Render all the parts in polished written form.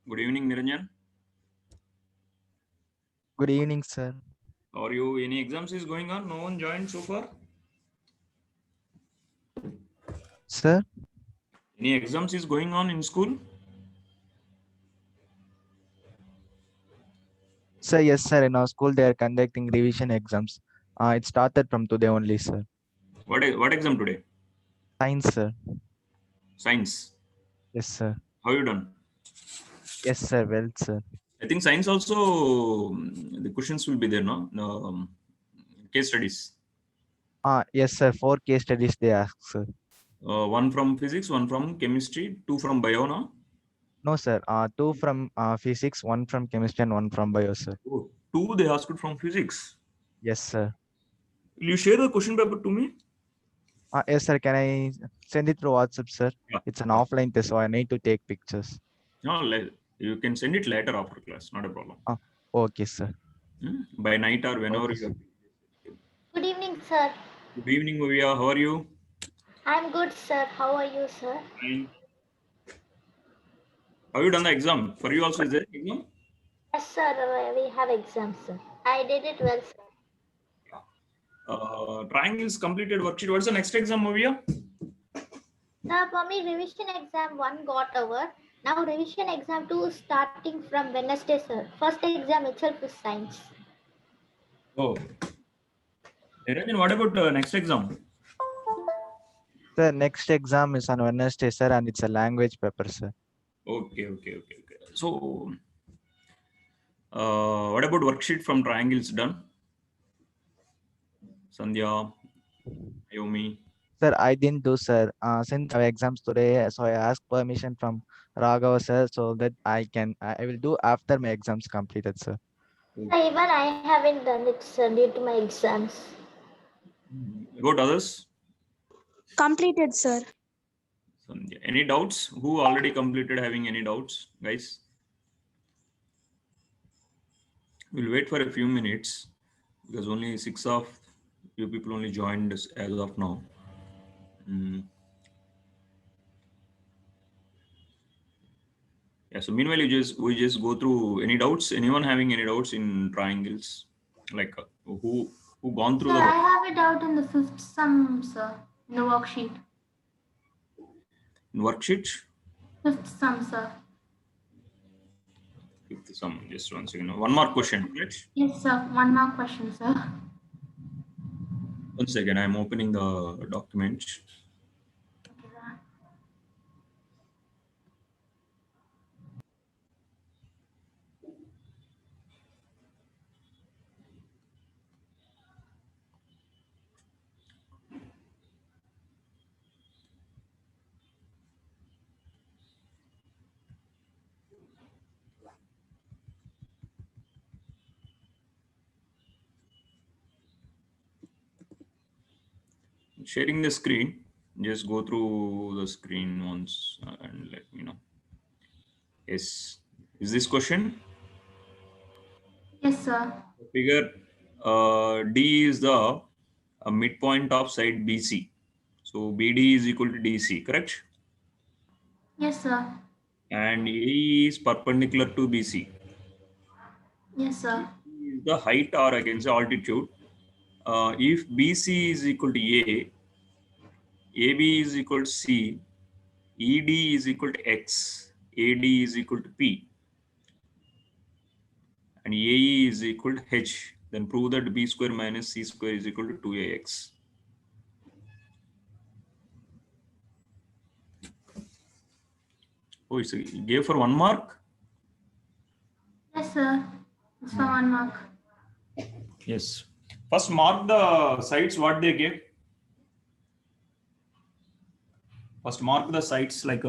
Good evening, Niranjan. Good evening, sir. How are you? Any exams is going on? No one joined so far? Sir, Any exams is going on in school? sir, yes, sir. In our school, they are conducting revision exams. It started from today only, sir. What exam today? Science, sir. Science. Yes, sir. How you done? Yes, sir. Well, sir. I think science also the questions will be there, no? Case studies. Yes, sir. Four case studies they ask, sir. One from physics, one from chemistry, two from bio, no? No, sir. Two from physics, one from chemistry, and one from bio, sir. Oh, two they asked from physics. Yes, sir. Will you share the question paper to me? Yes, sir. Can I send it through WhatsApp, sir? Yeah. It's an offline test, so I need to take pictures. No, you can send it later after class, not a problem. Uh, okay, sir. By night or whenever Okay, you sir. have. Good evening, sir. Good evening, Movia. How are you? I'm good, sir. How are you, sir? Fine. Have you done the exam? For you also is there exam? Yes, sir. We have exams, sir. I did it well, sir. Triangles completed worksheet. What's the next exam, Movia? Sir, for me, revision exam 1 got over. Now, revision exam 2 is starting from Wednesday, sir. First exam itself is science. Oh, Niranjan, what about next exam? Sir, next exam is on Wednesday, sir, and it's a language paper, sir. Okay. So, what about worksheet from triangles done? Sandhya, Ayumi. Sir, I didn't do, sir. Since I have exams today, so I asked permission from Raghava, sir, so that I will do after my exams completed, sir. Sir, even I haven't done it, sir, due to my exams. About others? Completed, sir. Sandhya. Any doubts? Who already completed having any doubts, guys? We'll wait for a few minutes because only six of you people only joined us as of now. Mm. Yeah. So meanwhile, we just go through any doubts. Anyone having any doubts in triangles? Like who gone through Sir, the I have a doubt in the fifth sum, sir, in the worksheet. worksheet? Fifth sum, sir. Fifth sum. Just one second. One more question. Right? Yes, sir. One more question, sir. One second. I'm opening the document. Okay, sir. Sharing the screen. Just go through the screen once and let me know. Yes. Is this question? Yes, sir. Figure D is the midpoint of side BC. So BD is equal to DC, correct? Yes, sir. And AE is perpendicular to BC. Yes, sir. Is the height or I can say altitude. If BC is equal to A, AB is equal to C, ED is equal to X, AD is equal to P, and AE is equal to H, then prove that B square minus C square is equal to 2AX. Oh, it's gave for 1 mark? Yes, sir. It's for 1 mark. Yes. First mark the sides what they gave. First mark the sides like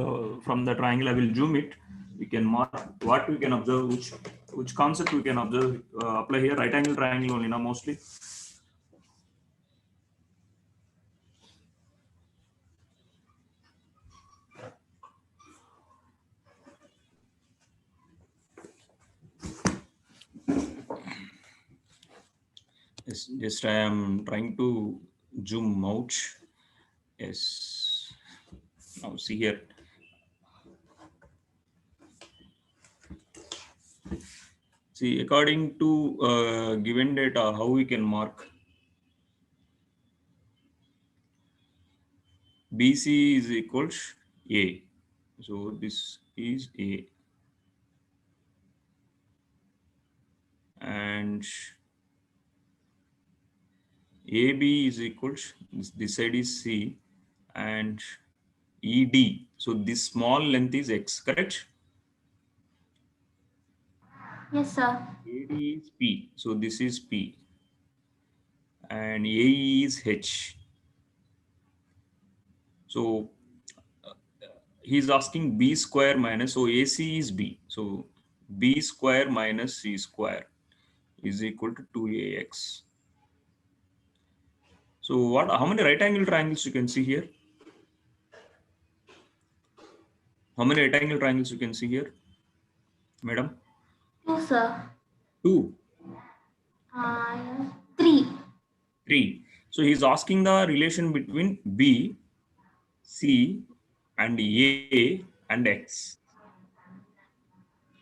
from the triangle. I will zoom it. We can mark what we can observe, which concept we can observe, apply here. Right angle triangle only, now mostly. Yes, just I am trying to zoom out. Yes. Now see here. See, according to given data, how we can mark BC is equals A. So this is A. And AB is equals, this side is C, and ED. So this small length is X, correct? Yes, sir. AD is P. So this is P. And AE is H. So he's asking B square minus, so AC is B. So B square minus C square is equal to 2AX. So how many right angle triangles you can see here? How many right angle triangles you can see here, madam? 2, sir. 2, Uh, 3. 3. So he's asking the relation between B, C, and A and X.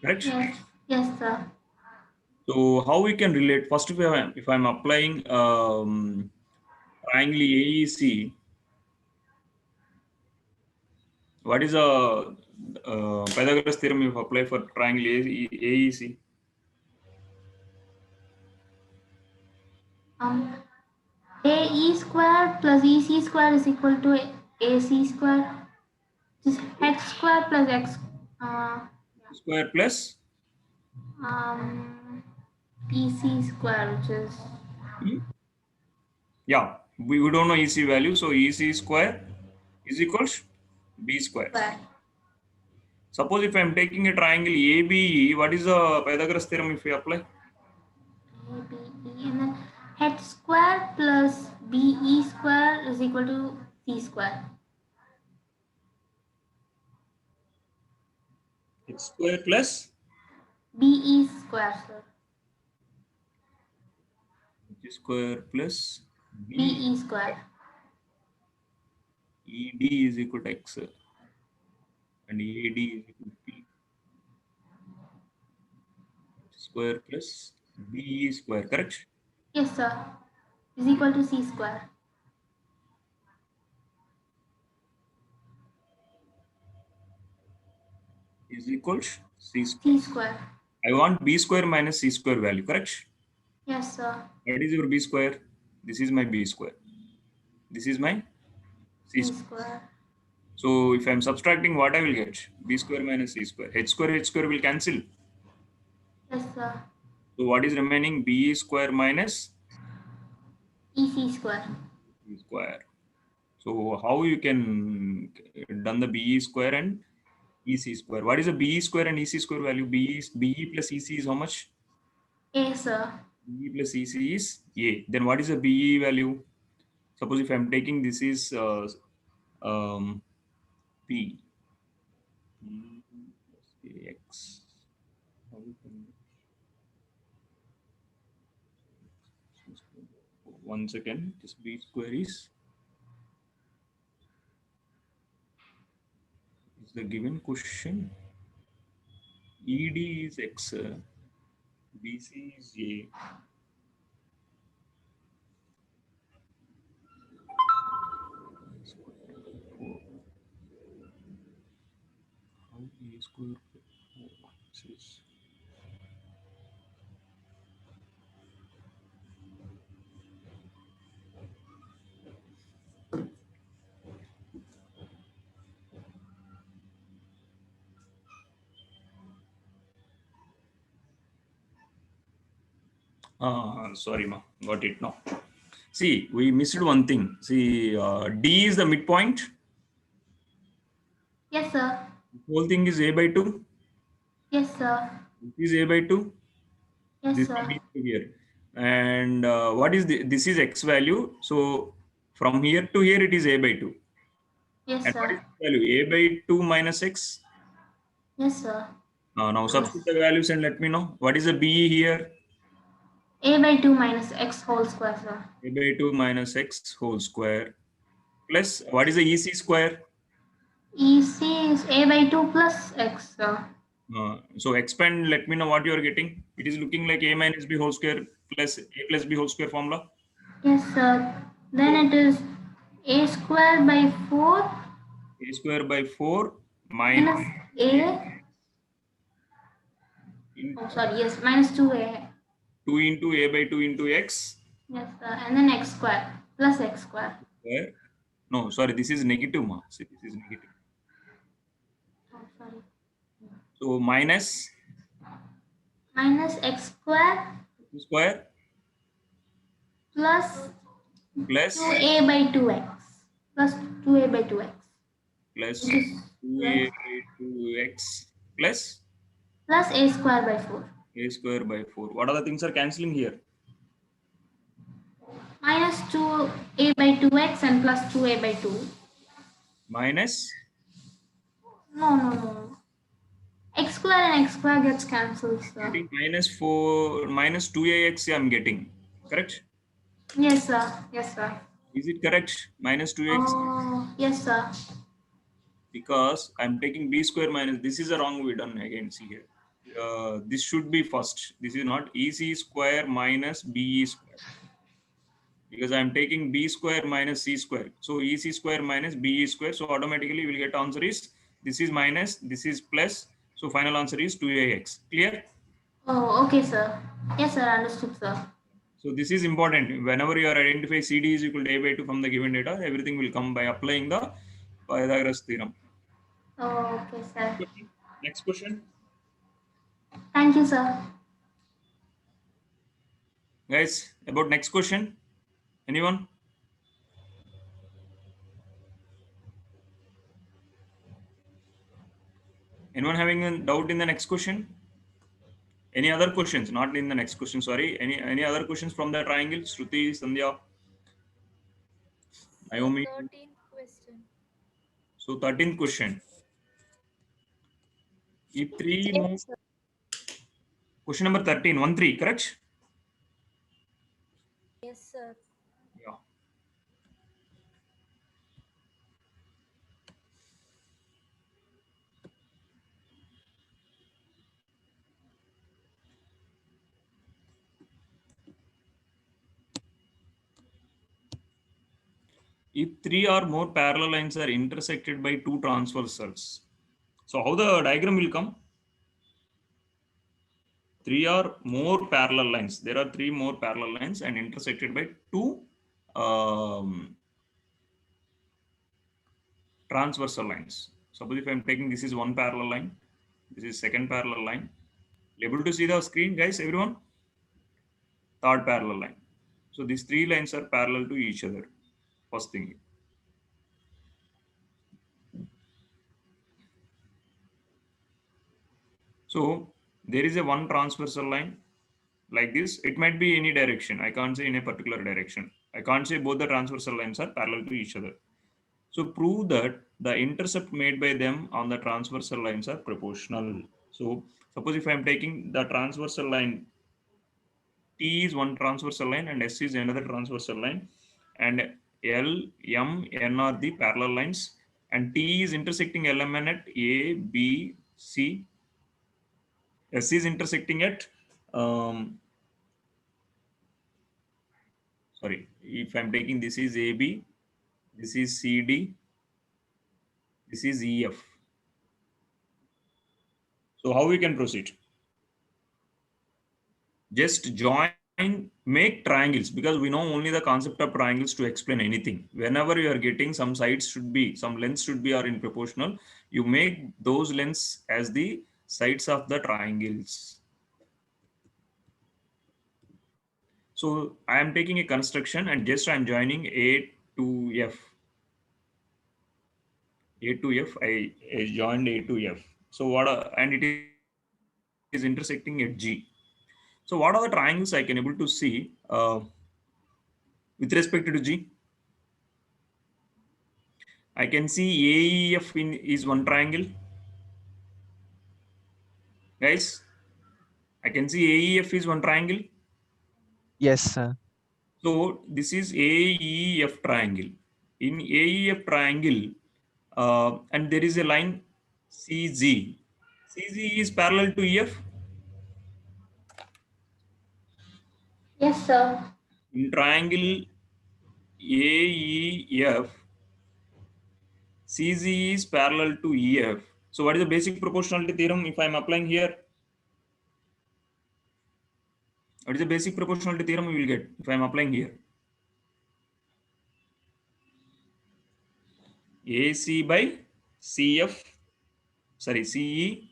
Correct? Yes. Yes, sir. So how we can relate? First, if I'm applying triangle AEC, what is a Pythagoras theorem if apply for triangle AEC? AE square plus EC square is equal to AC square. This is H square plus X. Square plus EC square, which is yeah, we don't know EC value, so EC square is equals B square. square. Suppose if I'm taking a triangle ABE, what is the Pythagoras theorem if we apply? ABE, and then H square plus BE square is equal to C square. H square plus BE square, sir. H square plus BE square. ED is equal to X and AD is equal to P. Square plus BE square, correct? Yes, sir. Is equal to C square. Is equals C square. C square. I want B square minus C square value, correct? Yes, sir. What is your B square? This is my B square. This is my C C square. square. So if I'm subtracting, what I will get? B square minus C square. H square will cancel. Yes, sir. So what is remaining? B square minus EC square. C square. So how you can done the BE square and EC square? What is the BE square and EC square value? BE plus EC is how much? A, sir. BE plus EC is A. Then what is the BE value? Suppose if I'm taking this is P. X. One second, this B square is the given question. ED is X, BC is A. How A square? This is sorry, ma, got it now. See, we missed one thing. See, D is the midpoint. Yes, sir. Whole thing is A by 2. Yes, sir. This is A by 2. Yes, This sir. is here. And what is this is X value. So from here to here, it is A by 2. Yes, And what is sir. the value? A by 2 minus X. Yes, sir. Now substitute the values and let me know. What is the BE here? A by 2 minus X whole square, sir. A by 2 minus X whole square. Plus, what is the EC square? EC is A by 2 plus X, sir. So expand, let me know what you are getting. It is looking like a minus b whole square plus a plus b whole square formula. Yes, sir. Then it is a square by 4 A square by 4 minus minus a. Oh, sorry. Yes, minus 2a. 2 into a by 2 into x Yes, sir. And then x square plus x square. square. No, sorry, this is negative, ma. See, this is negative. Oh, sorry. So minus Minus x square square plus plus 2a by 2x plus 2a by 2x, plus which is 2a by 2x plus plus a square by 4. a square by 4. What are the things are cancelling here? Minus 2a by 2x and plus 2a by 2. Minus No. X square and x square gets cancelled, sir. getting minus 4 minus 2ax I'm getting. Correct? Yes, sir. Yes, sir. Is it correct? Minus 2x Oh, yes, sir. because I'm taking b square minus this is a wrong way done again. See here. This should be first. This is not ec square minus be square because I'm taking b square minus c square. So ec square minus be square. So automatically we'll get answer is this is minus, this is plus. So final answer is 2ax. Clear? Oh, okay, sir. Yes, sir. Understood, sir. So this is important. Whenever you are identifying CD is equal to a by 2 from the given data, everything will come by applying the Pythagoras theorem. Oh, okay, sir. Next question. Thank you, sir. Guys, about next question. Anyone? Anyone having a doubt in the next question? Any other questions? Not in the next question, sorry. Any other questions from the triangle? Shruti, Sandhya, Naomi. 13th question. So 13th question. If three more, Yes, sir. question number 13, 1 3, correct? Yes, sir. Yeah. If three or more parallel lines are intersected by two transversals. So how the diagram will come? Three or more parallel lines. There are three more parallel lines and intersected by two transversal lines. Suppose if I'm taking this is one parallel line, this is second parallel line. Able to see the screen, guys, everyone? Third parallel line. So these three lines are parallel to each other. First thing. So there is a one transversal line like this. It might be any direction. I can't say in a particular direction. I can't say both the transversal lines are parallel to each other. So prove that the intercept made by them on the transversal lines are proportional. So suppose if I am taking the transversal line, T is one transversal line and S is another transversal line, and L, M, N are the parallel lines, and T is intersecting LMN at A, B, C. S is intersecting at sorry, if I'm taking this is AB, this is CD, this is EF. So how we can proceed? Just join, make triangles, because we know only the concept of triangles to explain anything. Whenever you are getting some sides should be, some lengths should be or in proportional, you make those lengths as the sides of the triangles. So I am taking a construction and just I am joining A to F. A to F, I joined A to F. So what and it is intersecting at G. So what are the triangles I can able to see with respect to G? I can see AEF is one triangle. Guys, I can see AEF is one triangle. Yes, sir. So this is AEF triangle. In AEF triangle, and there is a line CG. CG is parallel to EF. Yes, sir. In triangle AEF, CG is parallel to EF. So what is the basic proportionality theorem if I am applying here? What is the basic proportionality theorem we will get if I am applying here? AC by CF, sorry, CE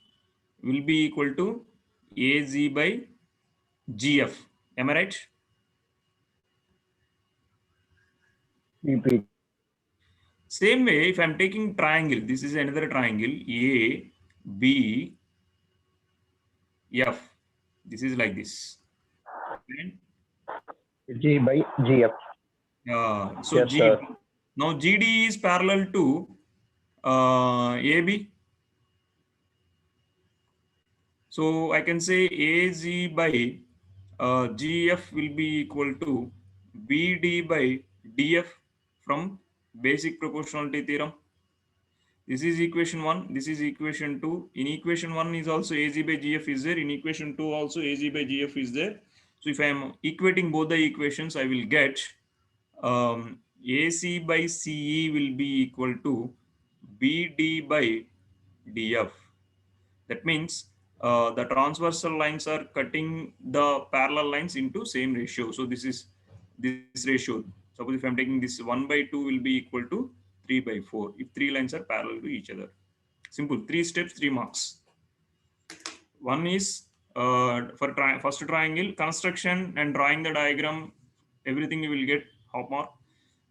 will be equal to AZ by GF. Am I right? Repeat. Same way, if I'm taking triangle, this is another triangle, A, B, F. This is like this. And, G by GF. so Yes, sir. now GD is parallel to AB. So I can say AZ by GF will be equal to BD by DF from basic proportionality theorem. This is equation 1. This is equation 2. In equation 1 is also AZ by GF is there. In equation 2 also AZ by GF is there. So if I am equating both the equations, I will get AC by CE will be equal to BD by DF. That means the transversal lines are cutting the parallel lines into same ratio. So this is this ratio. Suppose if I'm taking this 1 by 2 will be equal to 3 by 4 if three lines are parallel to each other. Simple. 3 steps, 3 marks. One is for first triangle construction and drawing the diagram, everything you will get half mark.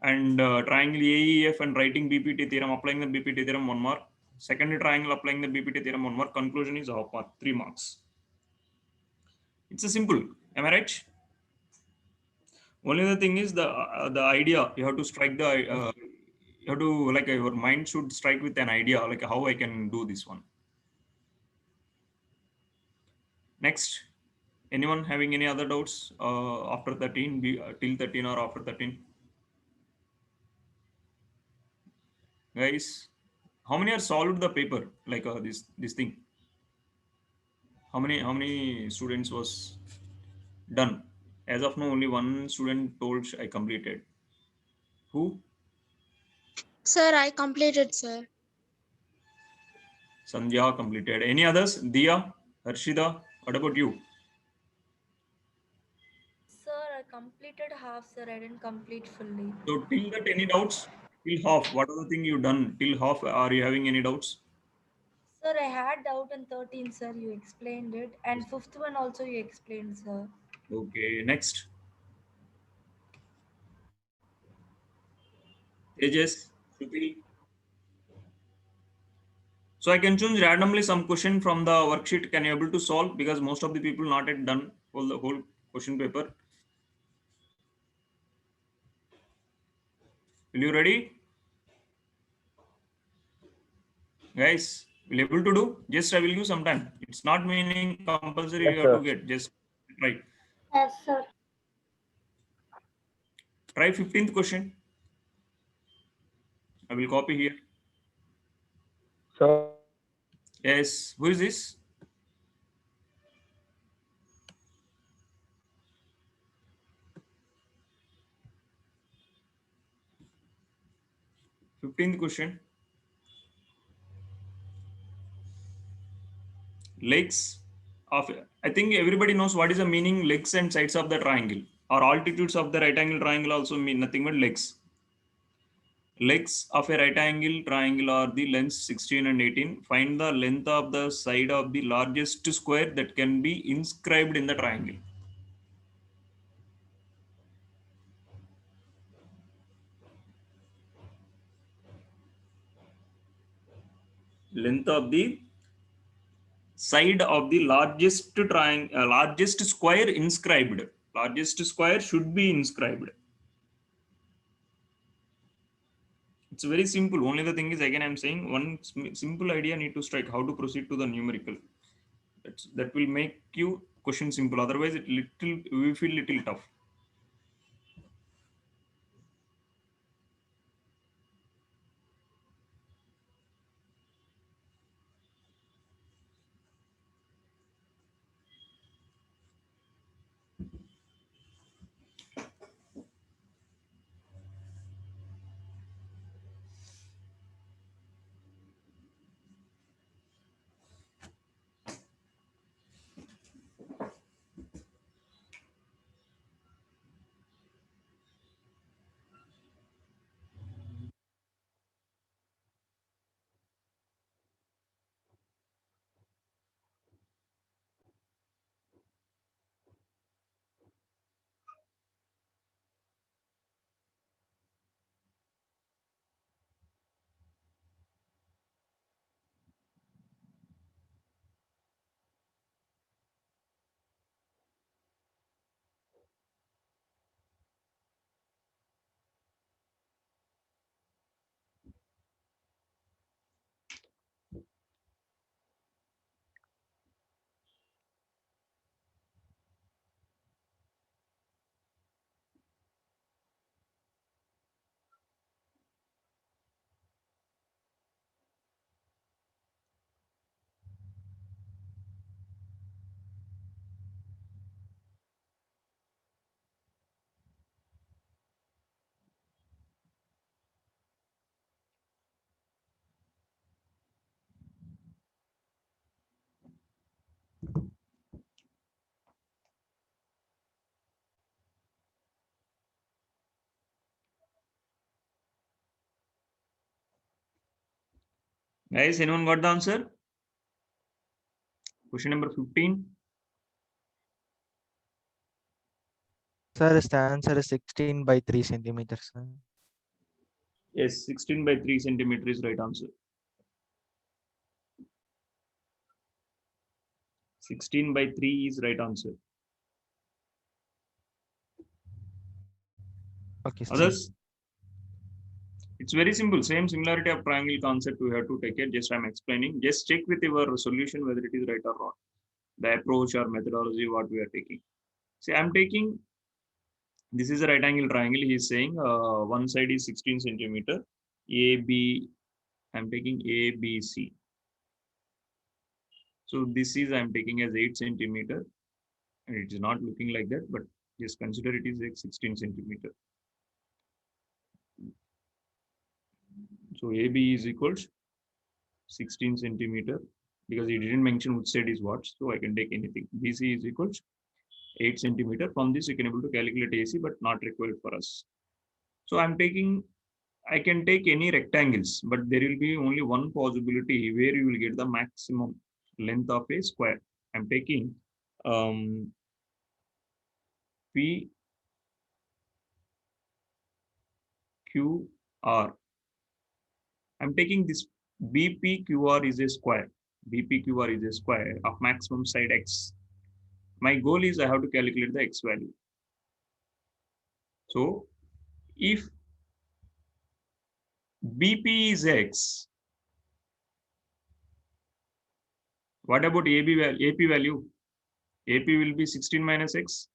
And triangle AEF and writing BPT theorem, applying the BPT theorem 1 mark. Second triangle applying the BPT theorem 1 mark. Conclusion is half mark, 3 marks. It's a simple. Am I right? Only the thing is the idea. You have to strike the. You have to like your mind should strike with an idea like how I can do this one. Next, anyone having any other doubts after 13, till 13 or after 13? Guys, how many are solved the paper like this thing? How many students was done? As of now, only one student told I completed. Who? Sir, I completed, sir. Sandhya completed. Any others? Dia, Harshida, what about you? Sir, I completed half, sir. I didn't complete fully. So till that, any doubts? Till half, what are the thing you done? Till half, are you having any doubts? Sir, I had doubt in 13, sir. You explained it. And fifth one also you explained, sir. Okay, next. Tejas, Shruti. So I can choose randomly some question from the worksheet. Can you able to solve? Because most of the people not yet done the whole question paper. Will you ready? Guys, will you able to do? Just I will give some time. It's not meaning compulsory Yes, you have sir. to get. Just try. Yes, sir. Try 15th question. I will copy here. So Yes. Who is this? Fifteenth question. Legs of, I think everybody knows what is the meaning legs and sides of the triangle or altitudes of the right angle triangle also mean nothing but legs. Legs of a right angle triangle are the lengths 16 and 18. Find the length of the side of the largest square that can be inscribed in the triangle. Length of the side of the largest triangle, largest square inscribed. Largest square should be inscribed. It's very simple. Only the thing is, again, I'm saying one simple idea need to strike how to proceed to the numerical. That will make you question simple. Otherwise, we feel little tough. Guys, anyone got the answer? Question number 15. Sir, the answer is 16 by 3 centimeters, sir. Yes, 16 by 3 centimeter is right answer. 16 by 3 is right answer. Okay, sir. Others? It's very simple. Same similarity of triangle concept we have to take it. Just I'm explaining. Just check with your solution whether it is right or wrong. The approach or methodology what we are taking. See, I'm taking, this is a right angle triangle. He is saying one side is 16 centimeter. AB, I'm taking ABC. So this is I'm taking as 8 centimeter. And it is not looking like that, but just consider it is like 16 centimeter. So AB is equals 16 centimeter because he didn't mention which side is what, so I can take anything. BC is equals 8 centimeter. From this, you can able to calculate AC, but not required for us. So I'm taking, I can take any rectangles, but there will be only one possibility where you will get the maximum length of a square. I'm taking P Q R. I'm taking this BPQR is a square. BPQR is a square of maximum side X. My goal is I have to calculate the X value. So if BP is X, what about AP value? AP will be 16 minus X.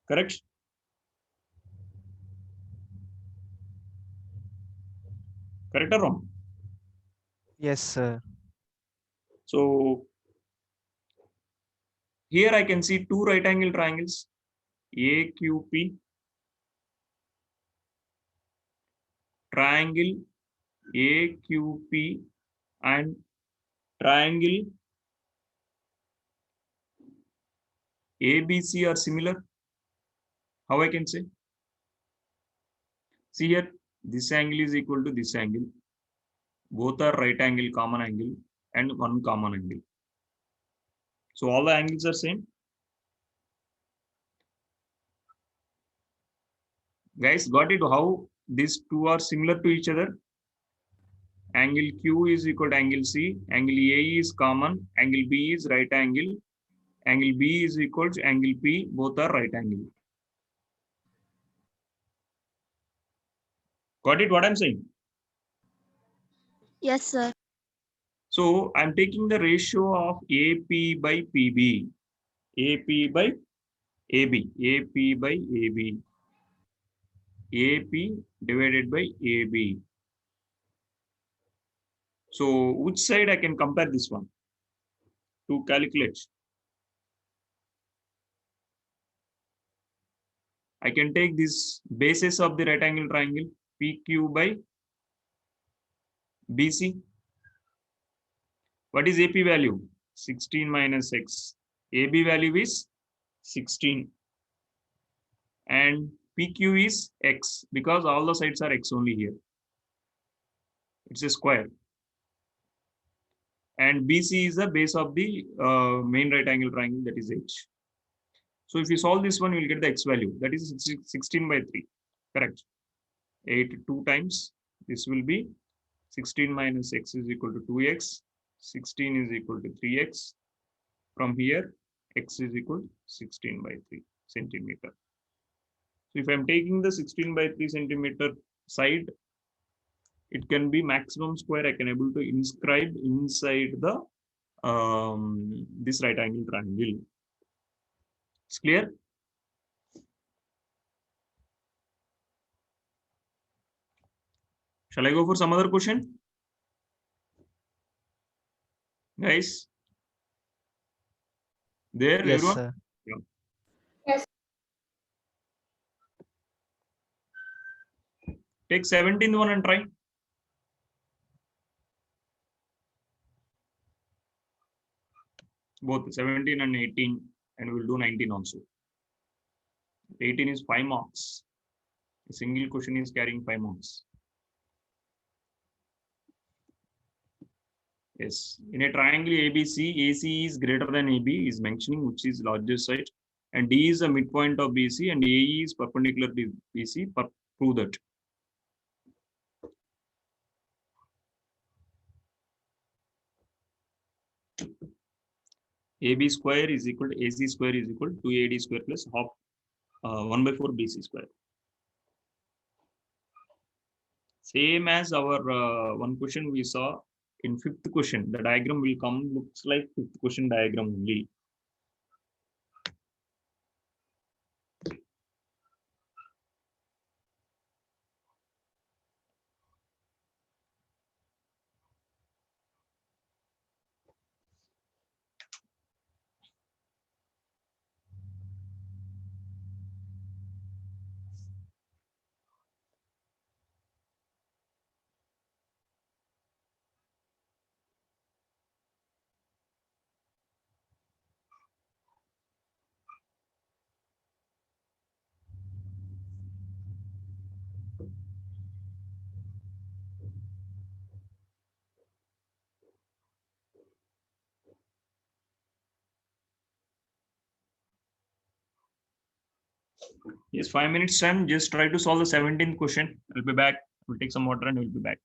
Correct? Correct or wrong? Yes, sir. So here I can see two right angle triangles, AQP, triangle AQP and triangle ABC are similar. How I can say? See here, this angle is equal to this angle. Both are right angle, common angle, and one common angle. So all the angles are same. Guys, got it? How these two are similar to each other? Angle Q is equal to angle C. Angle A is common. Angle B is right angle. Angle B is equal to angle P. Both are right angle. Got it? What I'm saying? Yes, sir. So I'm taking the ratio of AP by PB. AP by AB. AP by AB. AP divided by AB. So which side I can compare this one to calculate? I can take this basis of the right angle triangle PQ by BC. What is AP value? 16 minus X. AB value is 16. And PQ is X because all the sides are X only here. It's a square. And BC is the base of the main right angle triangle, that is H. So if you solve this one, you will get the X value. That is 16 by 3. Correct. 8 2 times. This will be 16 minus X is equal to 2X. 16 is equal to 3X. From here, X is equal to 16 by 3 centimeter. So if I'm taking the 16 by 3 centimeter side, it can be maximum square. I can able to inscribe inside the this right angle triangle. It's clear? Shall I go for some other question? Guys? There, Yes, everyone? sir. Yeah. Yes. Take 17th one and try. Both 17 and 18, and we'll do 19 also. 18 is 5 marks. A single question is carrying 5 marks. Yes. In a triangle ABC, AC is greater than AB is mentioning which is largest side, and D is the midpoint of BC, and AE is perpendicular to BC. Prove that. AB square is equal to AC square is equal to AD square plus half 1 by 4 BC square. Same as our one question we saw in fifth question. The diagram will come looks like fifth question diagram only. Yes, 5 minutes time. Just try to solve the 17th question. I'll be back. We'll take some water and we'll be back.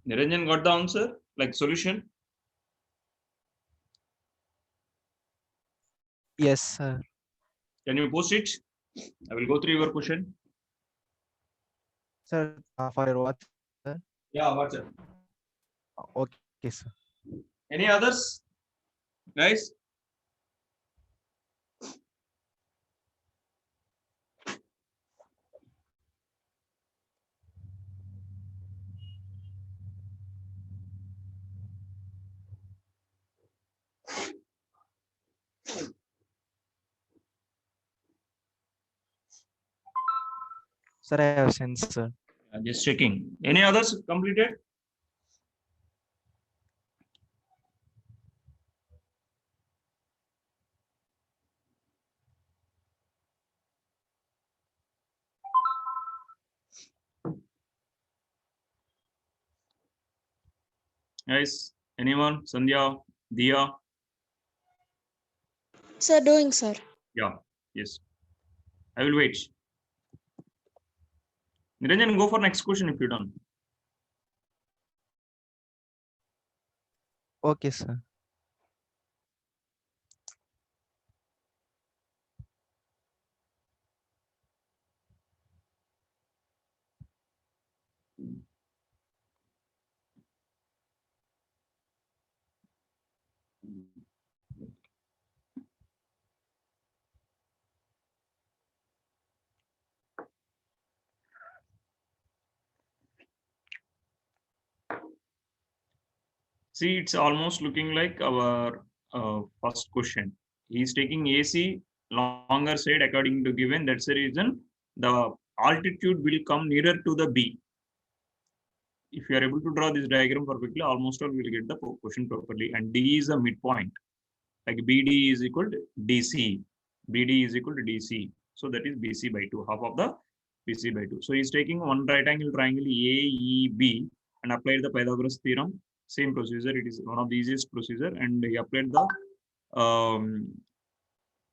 Niranjan got the answer, like solution. Yes, sir. Can you post it? I will go through your question. Sir, for your what, sir? Yeah, what's it? Okay, sir. Any others? Guys? Sir, I have sent, sir. Just checking. Any others completed? Guys, anyone? Sandhya, Dia? Sir, doing, sir. Yeah, yes. I will wait. Niranjan, go for next question if you're done. Okay, sir. See, it's almost looking like our first question. He's taking AC longer side according to given. That's the reason the altitude will come nearer to the B. If you are able to draw this diagram perfectly, almost all will get the question properly. And D is the midpoint. Like BD is equal to DC. BD is equal to DC. So that is BC by 2, half of the BC by 2. So he's taking one right angle triangle AEB and applied the Pythagoras theorem. Same procedure. It is one of the easiest procedure, and he applied the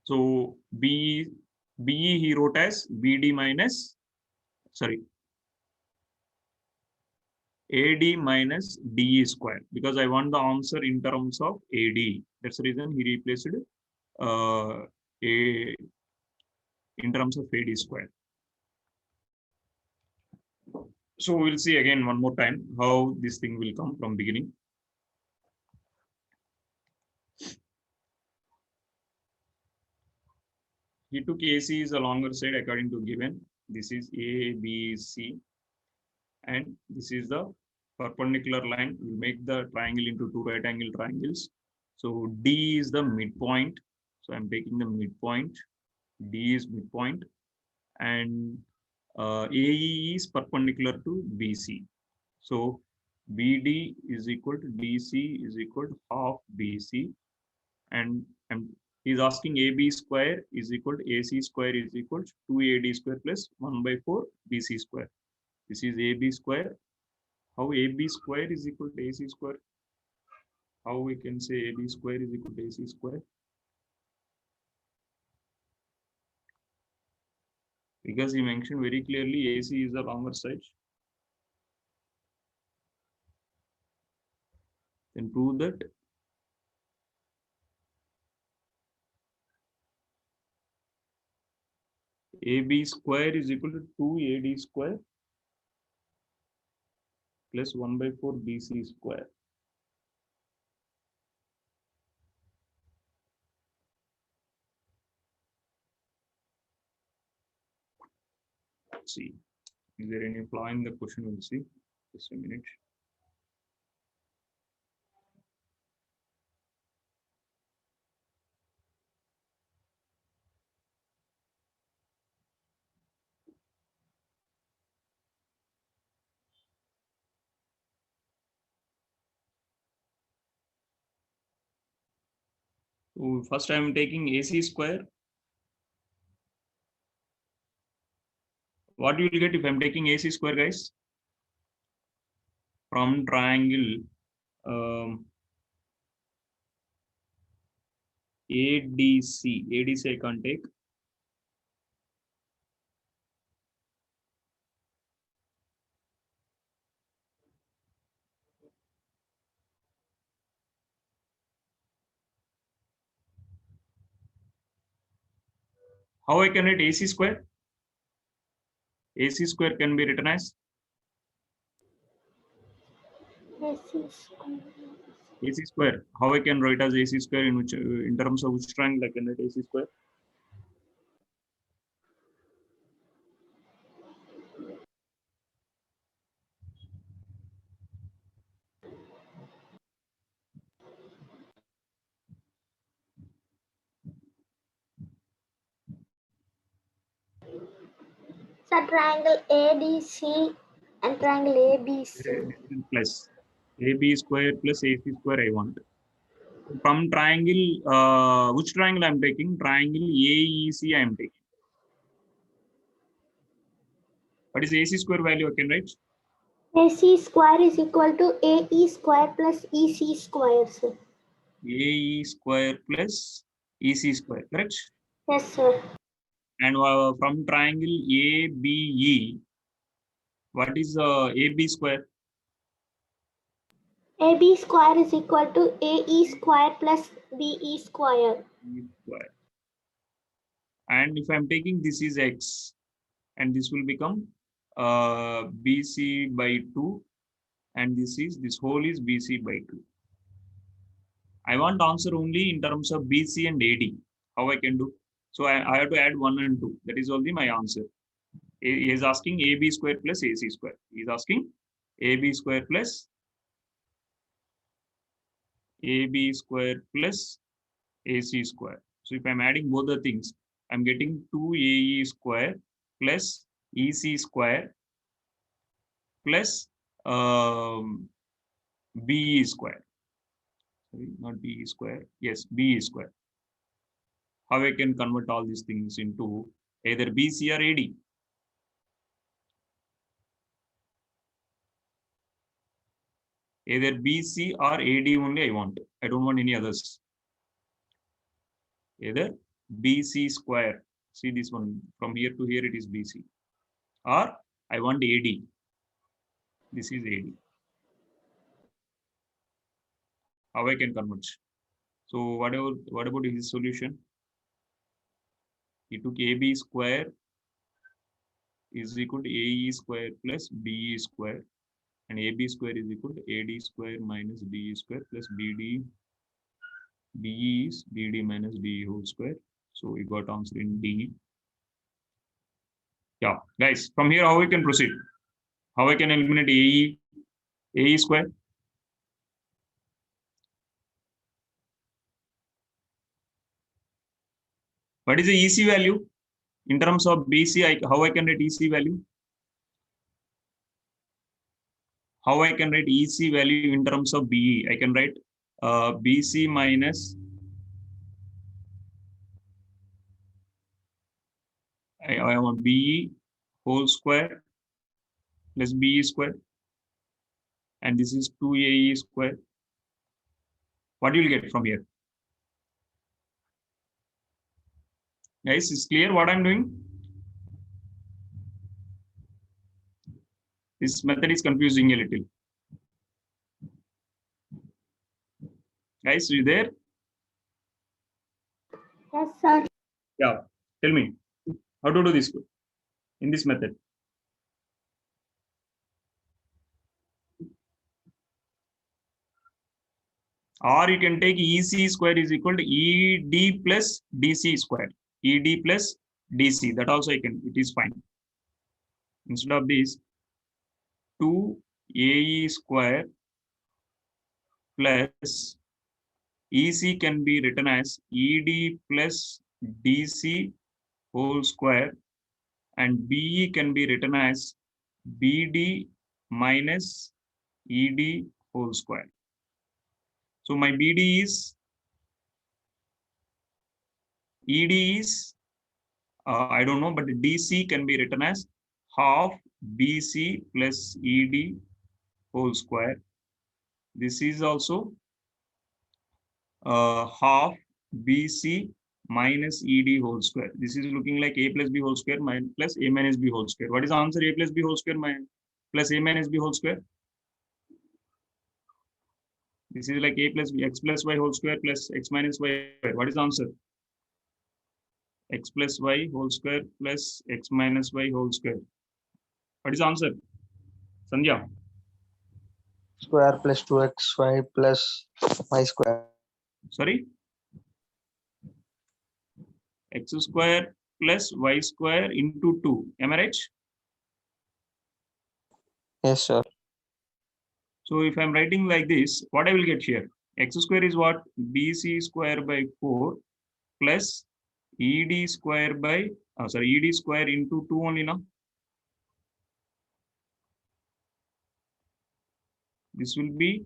so BE he wrote as BD minus AD minus DE square, because I want the answer in terms of AD. That's the reason he replaced A in terms of AD square. So we'll see again one more time how this thing will come from beginning. He took AC is a longer side according to given. This is A, B, C, and this is the perpendicular line. We make the triangle into two right angle triangles. So D is the midpoint. So I'm taking the midpoint. D is midpoint, and AE is perpendicular to BC. So BD is equal to DC is equal to half BC, and he's asking AB square is equal to AC square is equal to 2AD square plus 1/4 BC square. This is AB square. How AB square is equal to AC square? How we can say AB square is equal to AC square? Because he mentioned very clearly AC is the longer side. Then prove that AB square is equal to 2AD square plus 1/4 BC square. Let's see. Is there any flaw in the question? We'll see. Just a minute. So first I am taking AC square. What you will get if I'm taking AC square, guys? From triangle ADC. ADC I can't take. How I can write AC square? AC square can be written as AC square. How I can write as AC square in which in terms of which triangle I can write AC square? So triangle ADC and triangle ABC. Plus AB square plus AC square I want. From triangle, which triangle I'm taking? Triangle AEC I am taking. What is AC square value I can write? AC square is equal to AE square plus EC square, sir. AE square plus EC square, correct? Yes, sir. And from triangle ABE, what is AB square? AB square is equal to AE square plus BE square. Square. And if I'm taking this is X, and this will become BC by 2, and this whole is BC by 2. I want answer only in terms of BC and AD. How I can do? So I have to add 1 and 2. That is only my answer. He is asking AB square plus AC square. He is asking AB square plus AB square plus AC square. So if I'm adding both the things, I'm getting 2AE square plus EC square plus BE square. Sorry, not BE square. Yes, BE square. How I can convert all these things into either BC or AD? Either BC or AD only I want. I don't want any others. Either BC square. See this one, from here to here it is BC. Or I want AD. This is AD. How I can convert? So what about his solution? He took AB square is equal to AE square plus BE square, and AB square is equal to AD square minus BE square plus BE is BD minus BE whole square. So we got answer in D. Yeah, guys, from here how we can proceed? How I can eliminate AE square? What is the EC value? In terms of BC, how I can write EC value? How I can write EC value in terms of BE? I can write BC minus I want BE whole square plus BE square, and this is 2AE square. What do you get from here? Guys, is clear what I'm doing? This method is confusing a little. Guys, are you there? Yes, sir. Yeah, tell me how to do this in this method. Or you can take EC square is equal to ED plus DC square. ED plus DC. That also I can, it is fine. Instead of this, 2AE square plus EC can be written as ED plus DC whole square, and BE can be written as BD minus ED whole square. So my BD is, ED is, I don't know, but DC can be written as half BC plus ED whole square. This is also half BC minus ED whole square. This is looking like A plus B whole square plus A minus B whole square. What is the answer? A plus B whole square plus A minus B whole square. This is like A plus B, X plus Y whole square plus X minus Y square. What is the answer? X plus Y whole square plus X minus Y whole square. What is the answer? Sandhya? Square plus 2xy plus y square. Sorry? X square plus Y square into 2. Am I right? Yes, sir. So if I'm writing like this, what I will get here? X square is what? BC square by 4 plus ED square by, ED square into 2 only now. This will be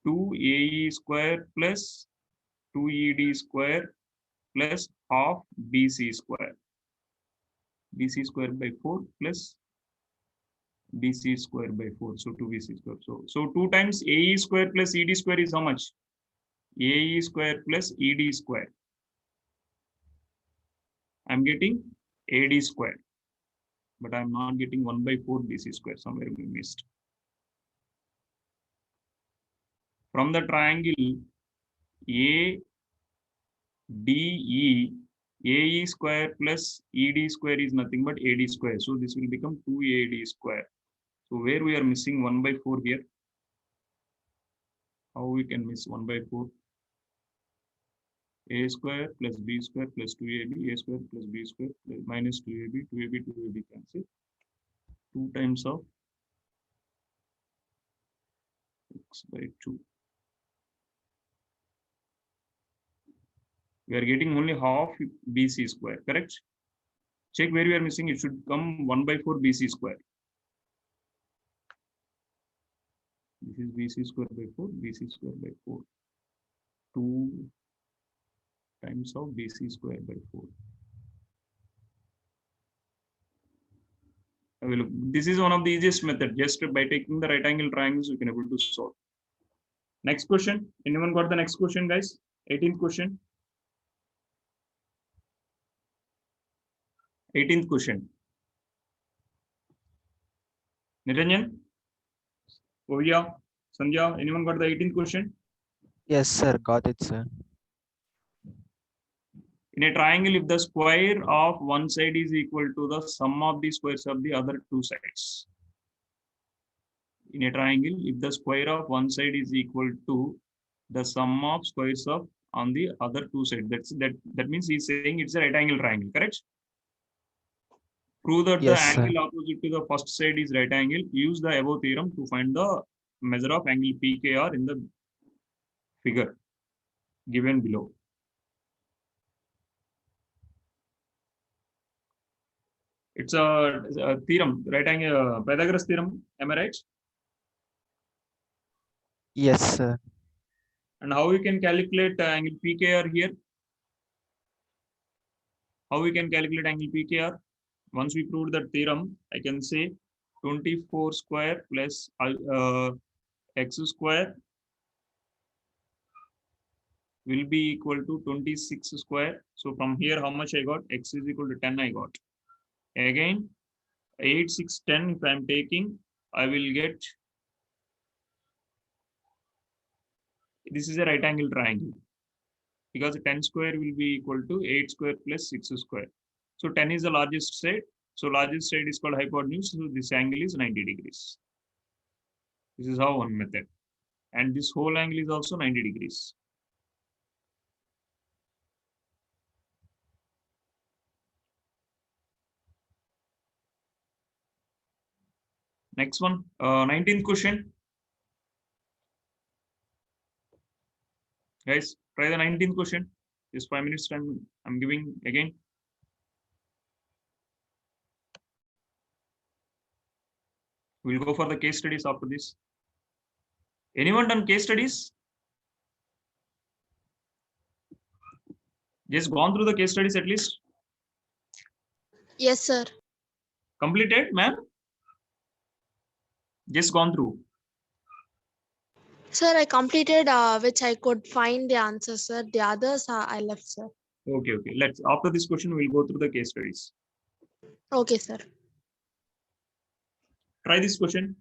2AE square plus 2ED square plus half BC square. BC square by 4 plus BC square by 4. So 2BC square. So 2 times AE square plus ED square is how much? AE square plus ED square. I'm getting AD square, but I'm not getting 1 by 4 BC square. Somewhere we missed. From the triangle ADE, AE square plus ED square is nothing but AD square. So this will become 2AD square. So where we are missing 1 by 4 here? How we can miss 1 by 4? A square plus B square plus 2AB, A square plus B square plus minus 2AB, 2AB cancel. 2 times of x by 2. We are getting only half BC square, correct? Check where we are missing. It should come 1/4 BC square. This is BC square by 4, BC square by 4. 2 times of BC square by 4. Look, this is one of the easiest method. Just by taking the right angle triangles, you can able to solve. Next question. Anyone got the next question, guys? 18th question. 18th question. Niranjan? Ovia? Sandhya? Anyone got the 18th question? Yes, sir. Got it, sir. In a triangle, if the square of one side is equal to the sum of the squares of the other two sides. In a triangle, if the square of one side is equal to the sum of squares of on the other two sides. That means he's saying it's a right angle triangle, correct? Prove that Yes, the sir. angle opposite to the first side is right angle. Use the above theorem to find the measure of angle PKR in the figure given below. It's a theorem, right angle, Pythagoras theorem. Am I right? Yes, sir. And how we can calculate angle PKR here? How we can calculate angle PKR? Once we prove that theorem, I can say 24 square plus x square will be equal to 26 square. So from here, how much I got? X is equal to 10 I got. Again, 8, 6, 10 if I am taking, I will get, this is a right angle triangle. Because 10 square will be equal to 8 square plus 6 square. So 10 is the largest side. So largest side is called hypotenuse. So this angle is 90 degrees. This is how one method. And this whole angle is also 90 degrees. Next one, 19th question. Guys, try the 19th question. Just 5 minutes time I'm giving again. We'll go for the case studies after this. Anyone done case studies? Just gone through the case studies at least? Yes, sir. Completed, ma'am? Just gone through. Sir, I completed which I could find the answer, sir. The others I left, sir. Okay. Let's, after this question, we'll go through the case studies. Okay, sir. Try this question.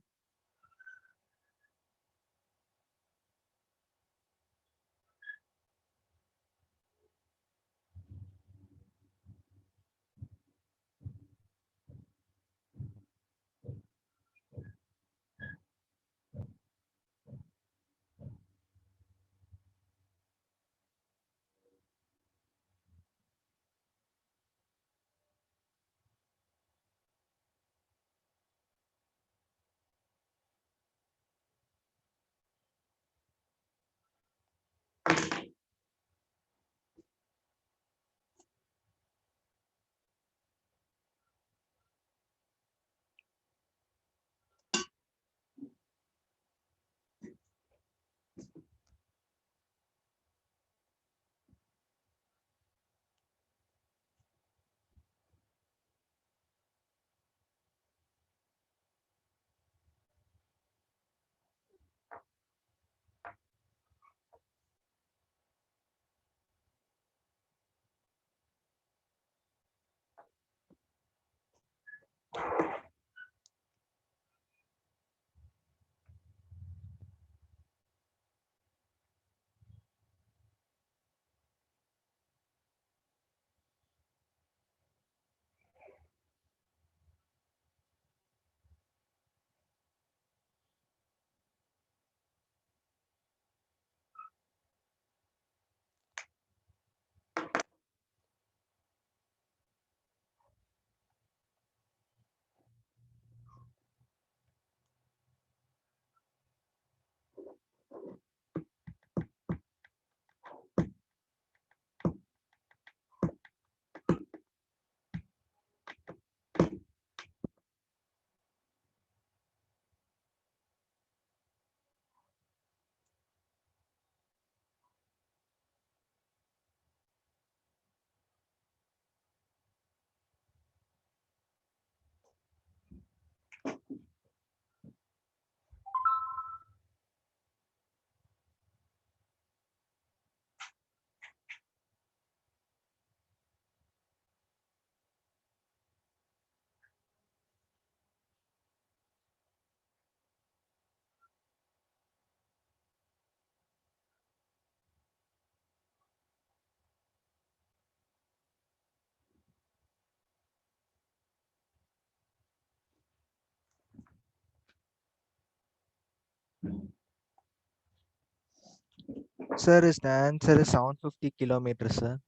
Sir, is the answer is 750 kilometers, sir.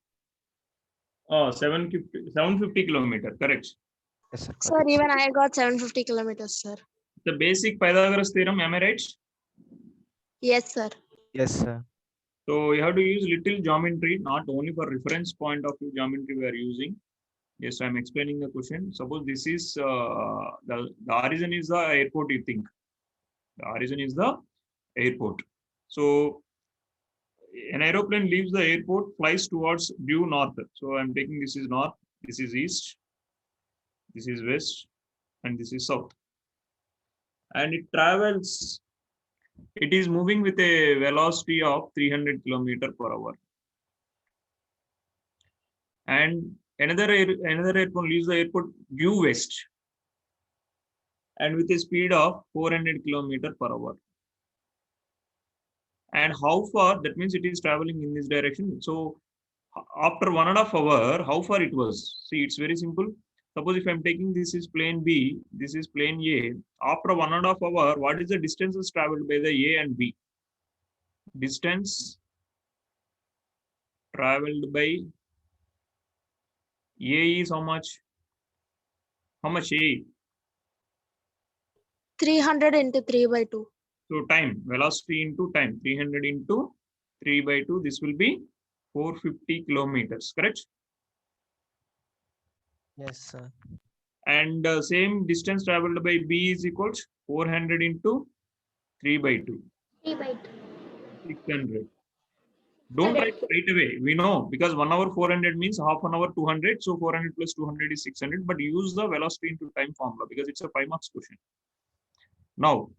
750 kilometer, correct. Yes, sir. Sir, even I got 750 kilometers, sir. The basic Pythagoras theorem, am I right? Yes, sir. Yes, sir. So you have to use little geometry, not only for reference point of view geometry we are using. Yes, I'm explaining the question. Suppose this is the origin is the airport, you think. The origin is the airport. So an aeroplane leaves the airport, flies towards due north. So I'm taking this is north, this is east, this is west, and this is south. And it travels, it is moving with a velocity of 300 kilometer per hour. And another airplane leaves the airport due west and with a speed of 400 kilometer per hour. And how far, that means it is traveling in this direction. So after 1.5 hours, how far it was? See, it's very simple. Suppose if I'm taking this is plane B, this is plane A. After 1.5 hours, what is the distances traveled by the A and B? Distance traveled by A is how much? How much A? 300 into 3 by 2. So time, velocity into time, 300 into 3 by 2, this will be 450 kilometers, correct? Yes, sir. And same distance traveled by B is equals 400 into 3 by 2, 3 by 2. 600. Don't write right away. We know because 1 hour 400 means half an hour 200. So 400 plus 200 is 600. But use the velocity into time formula because it's a 5 marks question. Now,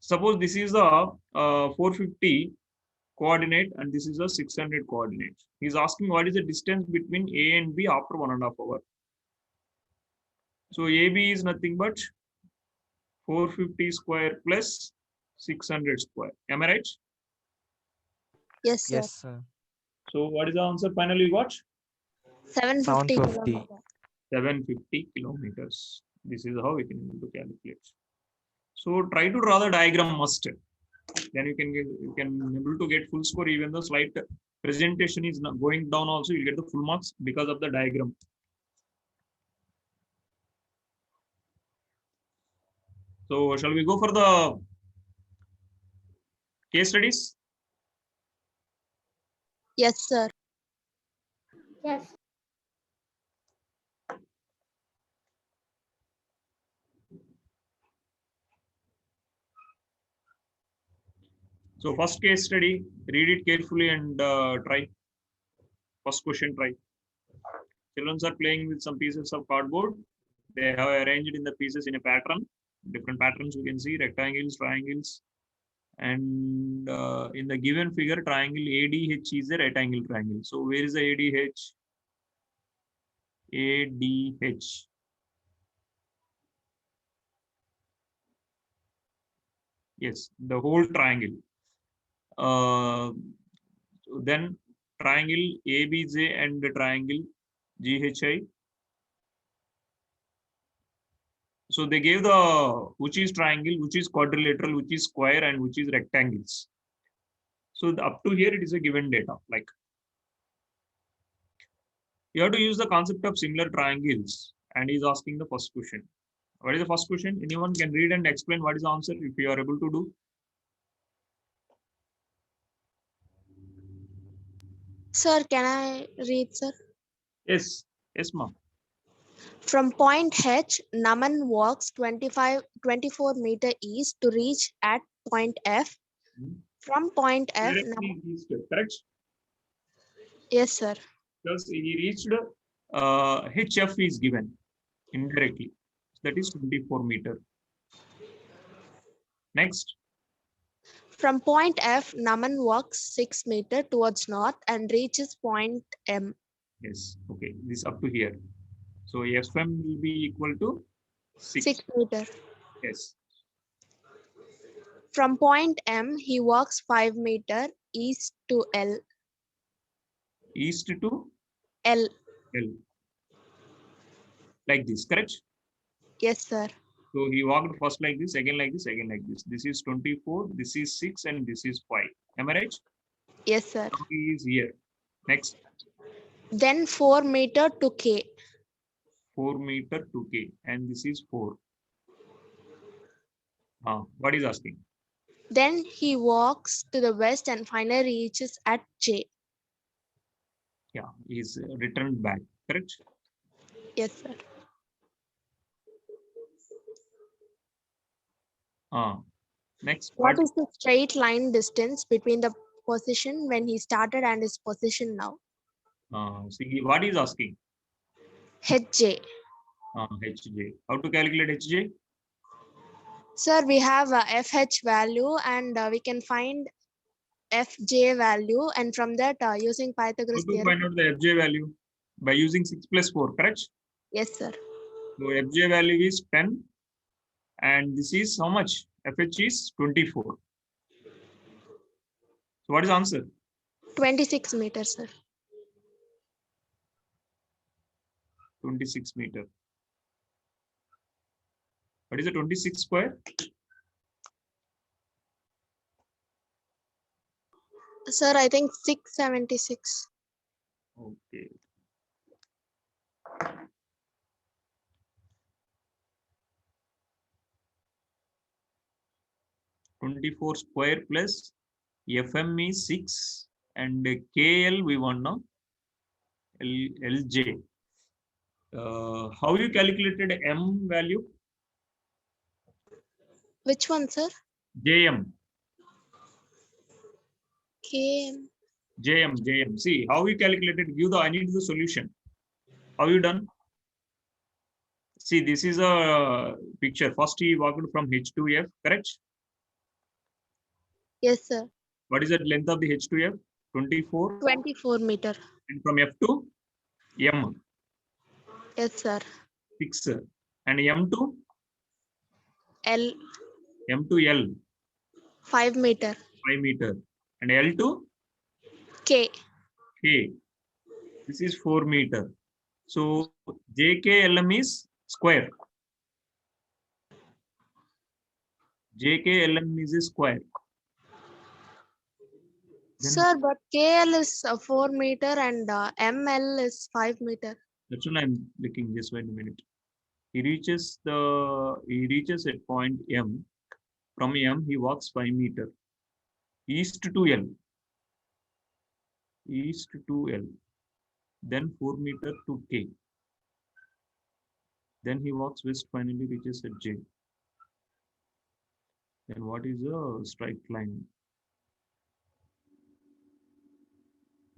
suppose this is the 450 coordinate and this is a 600 coordinate. He's asking what is the distance between A and B after 1.5 hours. So AB is nothing but 450 square plus 600 square. Am I right? Yes, sir. Yes, sir. So what is the answer finally you got? 750 750. kilometers. 750 kilometers. This is how we can able to calculate. So try to draw the diagram must. Then you can able to get full score. Even the slight presentation is not going down also, you'll get the full marks because of the diagram. So shall we go for the case studies? Yes, sir. Yes. So first case study, read it carefully and try. First question, try. Children are playing with some pieces of cardboard. They have arranged in the pieces in a pattern. Different patterns you can see, rectangles, triangles. And in the given figure, triangle ADH is a right angle triangle. So where is the ADH? ADH. Yes, the whole triangle. Then triangle ABJ and the triangle GHI. So they gave the which is triangle, which is quadrilateral, which is square, and which is rectangles. So up to here it is a given data. Like you have to use the concept of similar triangles, and he's asking the first question. What is the first question? Anyone can read and explain what is the answer if you are able to do. Sir, can I read, sir? Yes, yes, ma'am. From point H, Naman walks 24 meter east to reach at point F. From point F, Directly reached, correct? yes, sir. Because he reached HF is given indirectly. That is 24 meter. Next. From point F, Naman walks 6 meter towards north and reaches point M. Yes, okay, this up to here. So FM will be equal to 6 meter. Yes. From point M, he walks 5 meter east to L. East to L. L. Like this, correct? Yes, sir. So he walked first like this, again like this, again like this. This is 24, this is 6, and this is 5. Am I right? Yes, sir. Now he is here. Next, Then 4 meter to K. 4 meter to K, and this is 4. What is asking? Then he walks to the west and finally reaches at J. Yeah, he's returned back, correct? Yes, sir. Next What part. is the straight line distance between the position when he started and his position now? See, what is asking? HJ. HJ. How to calculate HJ? Sir, we have a FH value and we can find FJ value, and from that using How Pythagoras to theorem. find out the FJ value? By using 6 plus 4, correct? Yes, sir. So FJ value is 10, and this is how much? FH is 24. So what is the answer? 26 meters, sir. 26 meter. What is the 26 square? Sir, I think 676. Okay. (24) square plus FM is 6 and KL we want now. LJ. How you calculated M value? Which one, sir? JM. KM. JM. See how we calculated. I need the solution. How you done? See, this is a picture. First he walked from H to F, correct? Yes, sir. What is the length of the H to F? 24. 24 meter. And from F to M. Yes, sir. 6. And M to? L. M to L. 5 meter. 5 meter. And L to? K. K. This is 4 meter. So JKLM is square. JKLM is a square. Then, Sir, but KL is 4 meter and ML is 5 meter. that's what I'm looking. Just wait a minute. He reaches at point M. From M, he walks 5 meter. East to L. East to L. Then 4 meter to K. Then he walks west, finally reaches at J. Then what is a straight line?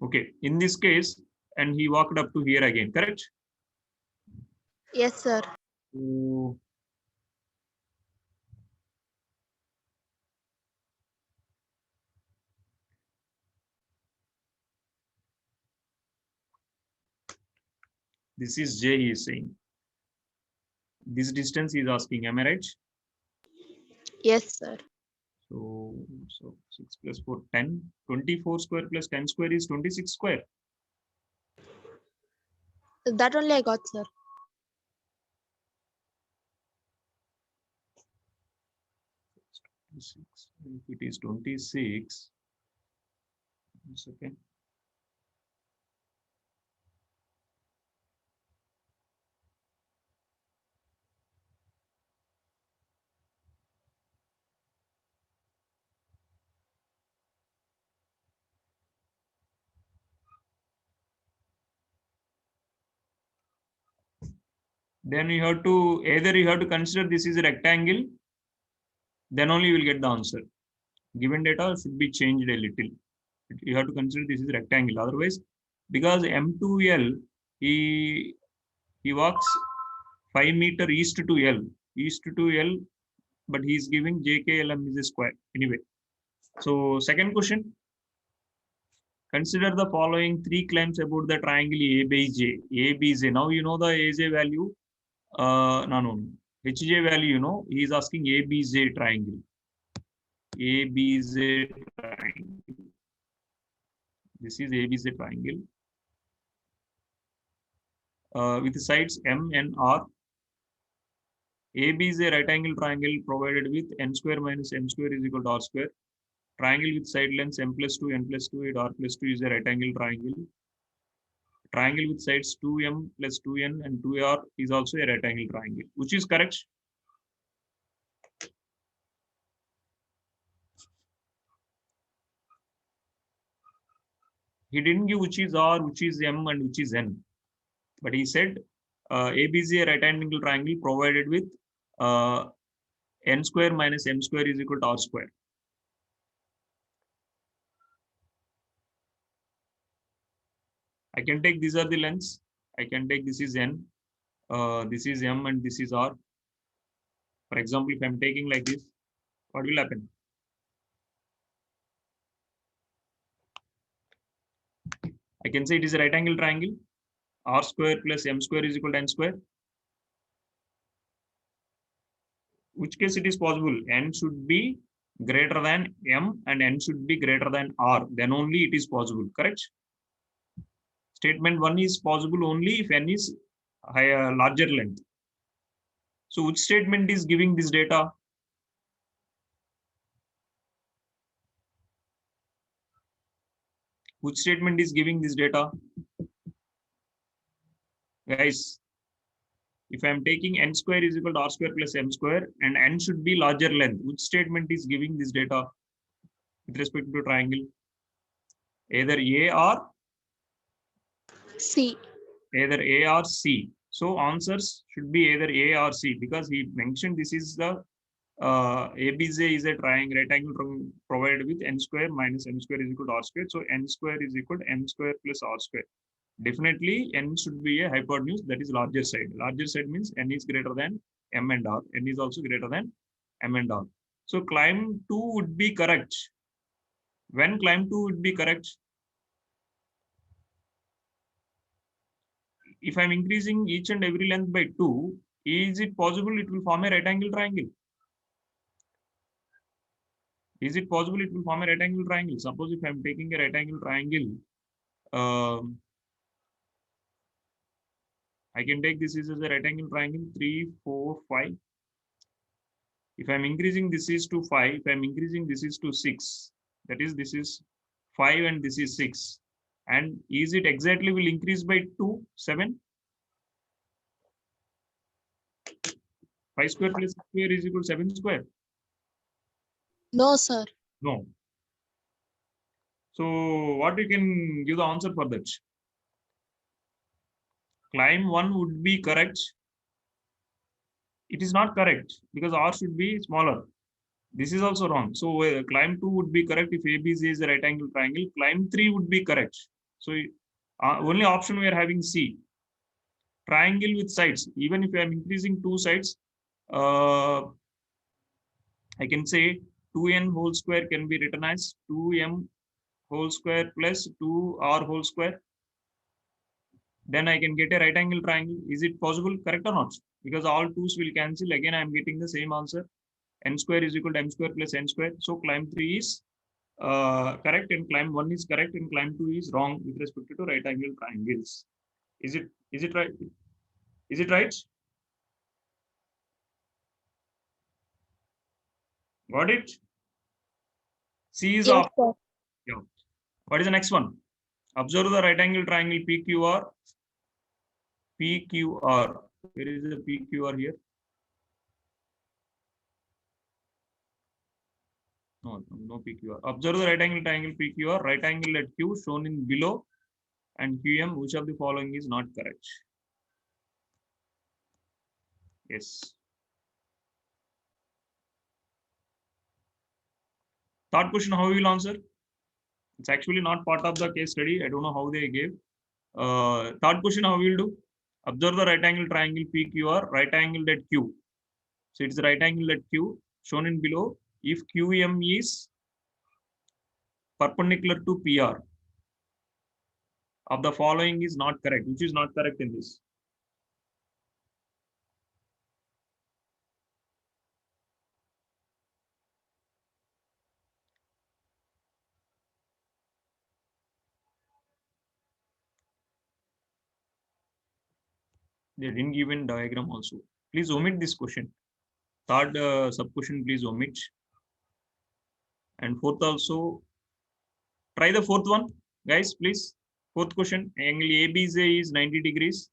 Okay, in this case, and he walked up to here again, correct? Yes, sir. So, this is J, he is saying. This distance he is asking, am I right? Yes, sir. So 6 plus 4, 10. 24 square plus 10 square is 26 square. That only I got, sir. If it is 26, 1 second. Then you have to consider this is a rectangle, then only you will get the answer. Given data should be changed a little. You have to consider this is rectangle. Otherwise, because M to L, he walks 5 meter east to L, but he is giving JKLM is a square anyway. So second question. Consider the following 3 claims about the triangle ABJ. ABJ. Now you know the AJ value. No. HJ value, he is asking ABJ triangle. ABJ triangle. This is ABJ triangle. With sides M and R. AB is a right angle triangle provided with n square minus m square is equal to r square. Triangle with side lengths m plus 2, n plus 2, r plus 2 is a right angle triangle. Triangle with sides 2m plus 2n and 2r is also a right angle triangle. Which is correct? He didn't give which is r, which is m, and which is n. But he said ABC a right angle triangle provided with n square minus m square is equal to r square. I can take these are the lengths. I can take this is n, this is m, and this is r. For example, if I'm taking like this, what will happen? I can say it is a right angle triangle. R square plus m square is equal to n square. Which case it is possible? N should be greater than m and n should be greater than r. Then only it is possible. Correct? Statement 1 is possible only if n is higher, larger length. So which statement is giving this data? Which statement is giving this data? Guys, if I am taking n square is equal to r square plus m square and n should be larger length, which statement is giving this data with respect to triangle? Either A or C. Either A or C. So answers should be either A or C because he mentioned this is the ABC is a triangle rectangle provided with n square minus m square is equal to r square. So n square is equal to m square plus r square. Definitely n should be a hypotenuse, that is larger side. Larger side means n is greater than m and r. N is also greater than m and r. So climb 2 would be correct. When climb 2 would be correct? If I'm increasing each and every length by 2, is it possible it will form a right angle triangle? Is it possible it will form a right angle triangle? Suppose if I'm taking a right angle triangle, I can take this as a right angle triangle 3, 4, 5. If I'm increasing this is to 5, if I'm increasing this is to 6, that is this is 5 and this is 6. And is it exactly will increase by 2, 7? 5 square plus 6 square is equal to 7 square. No, sir. No. So what you can give the answer for that? Climb 1 would be correct. It is not correct because R should be smaller. This is also wrong. So climb 2 would be correct if ABC is a right angle triangle. Climb 3 would be correct. So only option we are having C. Triangle with sides. Even if I am increasing 2 sides, I can say 2n whole square can be written as 2m whole square plus 2r whole square. Then I can get a right angle triangle. Is it possible? Correct or not? Because all 2's will cancel. Again, I am getting the same answer. N square is equal to m square plus n square. So climb 3 is correct and climb 1 is correct and climb 2 is wrong with respect to right angle triangles. Is it right? Is it right? Got it? C is Yes, off. sir. Yeah. What is the next one? Observe the right angle triangle PQR. PQR. Where is the PQR here? No PQR. Observe the right angle triangle PQR. Right angle at Q shown in below and QM. Which of the following is not correct? Yes. Third question, how we will answer? It's actually not part of the case study. I don't know how they gave. Third question, how we will do? Observe the right angle triangle PQR, right angle at Q. So it's the right angle at Q shown in below. If QM is perpendicular to PR, of the following is not correct. Which is not correct in this? They didn't give in diagram also. Please omit this question. Third sub question, please omit. And fourth also, try the fourth one, guys, please. Fourth question, angle ABJ is 90 degrees.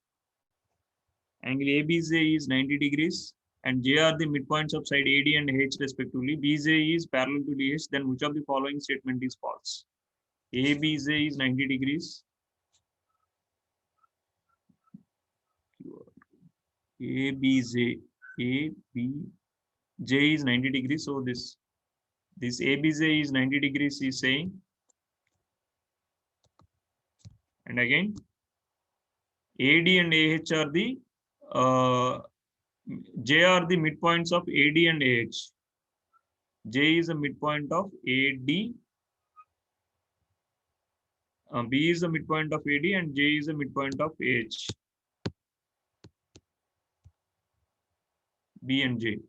Angle ABJ is 90 degrees. And J are the midpoints of side AD and H respectively. BJ is parallel to DH. Then which of the following statement is false? ABJ is 90 degrees. ABJ is 90 degrees. So this ABJ is 90 degrees is saying. And again, AD and AH are the J are the midpoints of AD and AH. J is a midpoint of AD. B is the midpoint of AD and J is the midpoint of AH. B and J.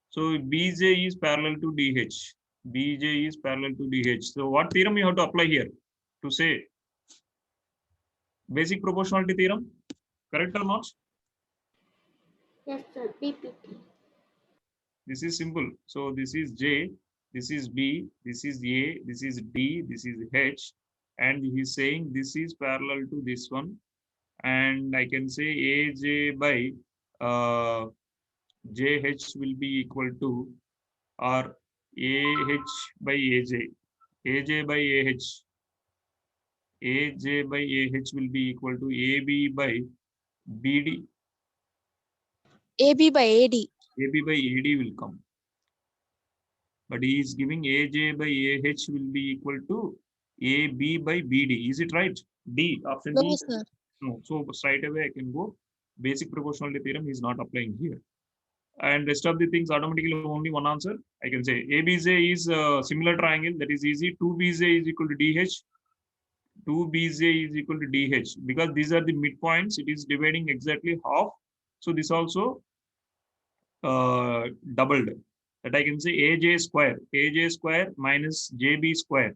So BJ is parallel to DH. BJ is parallel to DH. So what theorem you have to apply here to say? Basic proportionality theorem, correct or not? Yes, sir. BPT. This is simple. So this is J, this is B, this is A, this is D, this is H, and he is saying this is parallel to this one, and I can say AJ by JH will be equal to, or AH by AJ, AJ by AH, AJ by AH will be equal to AB by BD. AB by AD. AB by AD will come. But he is giving AJ by AH will be equal to AB by BD. Is it right? D, option No, D. sir. No. So straight away I can go. Basic proportionality theorem is not applying here. And rest of the things automatically only one answer. I can say ABJ is a similar triangle. That is easy. 2BJ is equal to DH. 2BJ is equal to DH. Because these are the midpoints. It is dividing exactly half. So this also doubled. That I can say AJ square minus JB square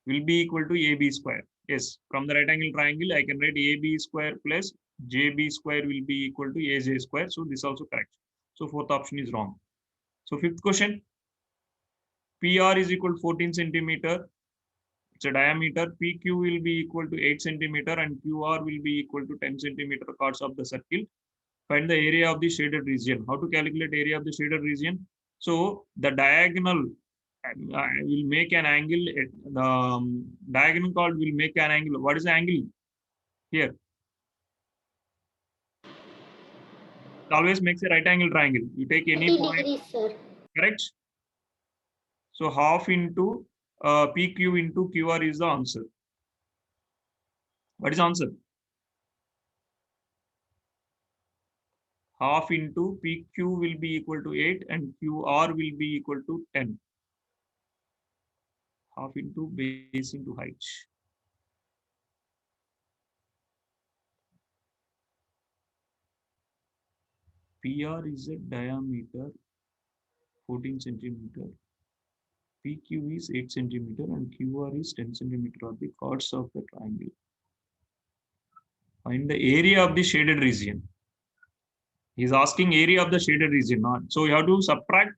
will be equal to AB square. Yes, from the right angle triangle, I can write AB square plus JB square will be equal to AJ square. So this also correct. So fourth option is wrong. So fifth question, PR is equal to 14 centimeter. It's a diameter. PQ will be equal to 8 centimeter and QR will be equal to 10 centimeter chords of the circle. Find the area of the shaded region. How to calculate area of the shaded region? So the diagonal will make an angle. The diagonal chord will make an angle. What is the angle here? It always makes a right angle triangle. You take any 30 point, degrees, sir. correct? So half into PQ into QR is the answer. What is the answer? Half into PQ will be equal to 8 and QR will be equal to 10. Half into base into height. PR is a diameter 14 centimeter. PQ is 8 centimeter and QR is 10 centimeter of the chords of the triangle. Find the area of the shaded region. He's asking area of the shaded region, not. So you have to subtract.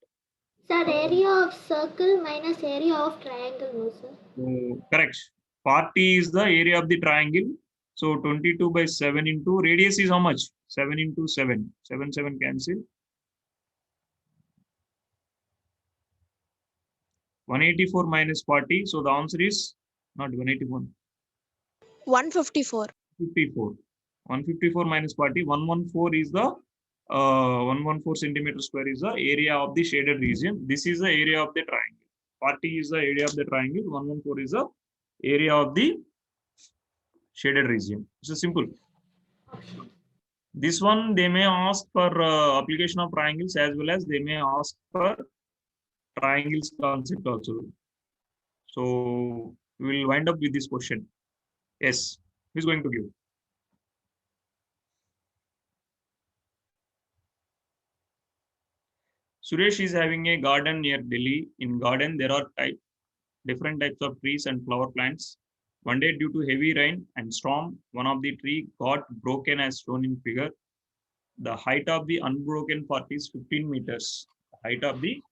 Sir, area of circle minus area of triangle, no, sir. So, correct. Part T is the area of the triangle. So 22 by 7 into radius is how much? 7 into 7. 7, 7 cancel. 184 minus 40. So the answer is not 181. 154. 54. 154 minus 40. 114 is the 114 centimeter square is the area of the shaded region. This is the area of the triangle. 40 is the area of the triangle. 114 is the area of the shaded region. It's simple. This one they may ask for application of triangles as well as they may ask for triangles concept also. So we will wind up with this question. Yes, who is going to give? Suresh is having a garden near Delhi. In garden, there are different types of trees and flower plants. One day, due to heavy rain and storm, one of the tree got broken as shown in figure. The height of the unbroken part is 15 meters. The height of the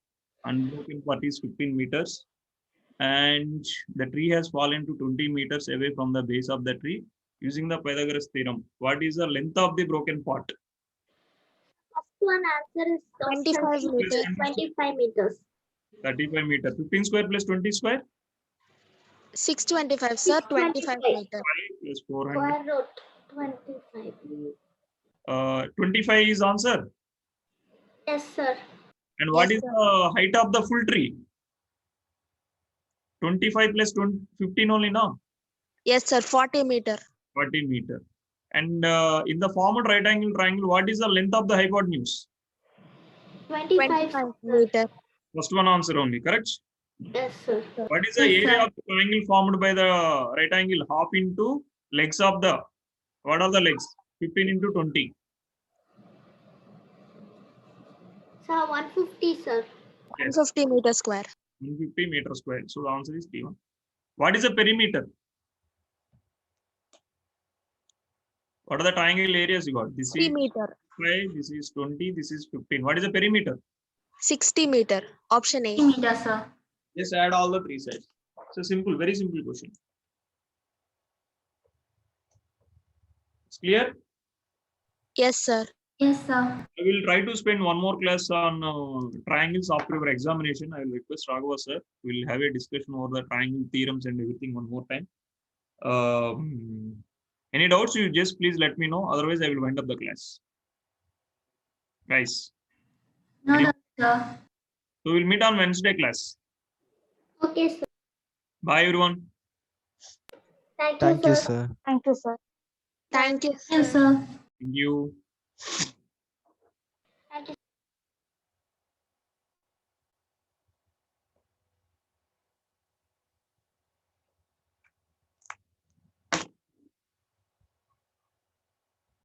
unbroken part is 15 meters, and the tree has fallen to 20 meters away from the base of the tree. Using the Pythagoras theorem, what is the length of the broken part? First one answer is 25 meters. 25 meters. 35 meter. 15 square plus 20 square? 625, sir. 25 meter. 5 plus 400. Square root 25. 25 is answer. Yes, sir. And what Yes, is the height of the full tree? 25 plus 20, 15 only now. Yes, sir. 40 meter. 40 meter. And in the formed right angle triangle, what is the length of the hypotenuse? 25. 25 meter. First one answer only, correct? Yes, sir. What is the Yes, area sir. of the triangle formed by the right angle? Half into legs of the, what are the legs? 15 into 20. Sir, 150, sir. Yes, 150 meter square. 150 meter square. So the answer is T1. What is the perimeter? What are the triangle areas you got? This 3 is meter. 5, this is 20, this is 15. What is the perimeter? 60 meter. Option A. 60 meters, sir. Just add all the three sides. It's a simple, very simple question. It's clear? Yes, sir. Yes, sir. I will try to spend one more class on triangles after your examination. I will request Raghava sir. We'll have a discussion over the triangle theorems and everything one more time. Any doubts? You just please let me know. Otherwise, I will wind up the class. Guys, No, Any- no, sir. so we'll meet on Wednesday class. Okay, sir. Bye everyone. Thank Thank you, sir. sir. Thank you, sir. Thank you. Yes, sir. Thank you.